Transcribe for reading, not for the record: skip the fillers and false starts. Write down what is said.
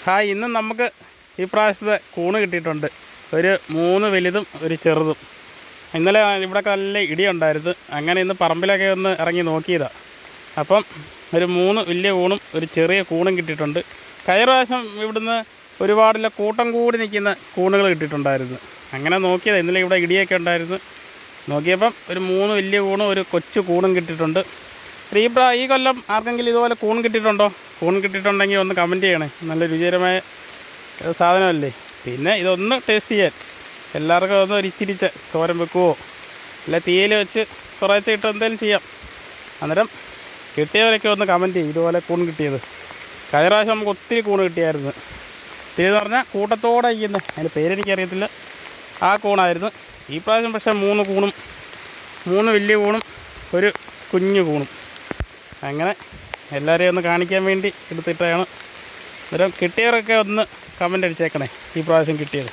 Hi, ഇന്നും നമുക്ക് ഈ പ്രാവശ്യത്തെ കൂണ് കിട്ടിയിട്ടുണ്ട്. ഒരു 3 വലുതും ഒരു ചെറുതും. ഇന്നലെ ഇവിടെ നല്ല ഇടിയുണ്ടായിരുന്നു. അങ്ങനെ ഇന്ന് പറമ്പിലൊക്കെ ഒന്ന് ഇറങ്ങി നോക്കിയതാണ്. അപ്പം ഒരു 3 വലിയ കൂണും ഒരു ചെറിയ കൂണും കിട്ടിയിട്ടുണ്ട്. കഴിഞ്ഞ പ്രാവശ്യം ഇവിടുന്ന് ഒരുപാടില്ല കൂട്ടം കൂടി നിൽക്കുന്ന കൂണുകൾ കിട്ടിയിട്ടുണ്ടായിരുന്നു. അങ്ങനെ നോക്കിയതാണ്. ഇന്നലെ ഇവിടെ ഇടിയൊക്കെ ഉണ്ടായിരുന്നു. നോക്കിയപ്പം ഒരു 3 വലിയ കൂണും ഒരു കൊച്ചു കൂണും കിട്ടിയിട്ടുണ്ട്. ഈ കൊല്ലം ആർക്കെങ്കിലും ഇതുപോലെ കൂൺ കിട്ടിയിട്ടുണ്ടോ? കൂൺ കിട്ടിയിട്ടുണ്ടെങ്കിൽ ഒന്ന് കമൻറ്റ് ചെയ്യണേ. നല്ല രുചികരമായ സാധനമല്ലേ. പിന്നെ ഇതൊന്ന് ടേസ്റ്റ് ചെയ്യാൻ എല്ലാവർക്കും ഒന്ന് ഇച്ചിരിച്ച് തോരൻ വെക്കുവോ അല്ല തീയിൽ വെച്ച് കുറേശ്ശെ ഇട്ട് എന്തെങ്കിലും ചെയ്യാം. അന്നേരം കിട്ടിയവരൊക്കെ ഒന്ന് കമൻറ്റ് ചെയ്യും ഇതുപോലെ കൂൺ കിട്ടിയത്. കഴിഞ്ഞ പ്രാവശ്യം നമുക്ക് ഒത്തിരി കൂൺ കിട്ടിയായിരുന്നു. ഇതെന്ന് പറഞ്ഞാൽ കൂട്ടത്തോടെ ഇരിക്കുന്നത്, അതിൻ്റെ പേരെനിക്കറിയത്തില്ല, ആ കൂണായിരുന്നു. ഈ പ്രാവശ്യം പക്ഷേ 3 കൂണും 3 വലിയ കൂണും ഒരു കുഞ്ഞു കൂണും. അങ്ങനെ എല്ലാവരെയും ഒന്ന് കാണിക്കാൻ വേണ്ടി എടുത്തിട്ടാണ്. അന്നേരം കിട്ടിയവരൊക്കെ ഒന്ന് കമൻ്റ് അടിച്ചേക്കണേ ഈ പ്രാവശ്യം കിട്ടിയത്.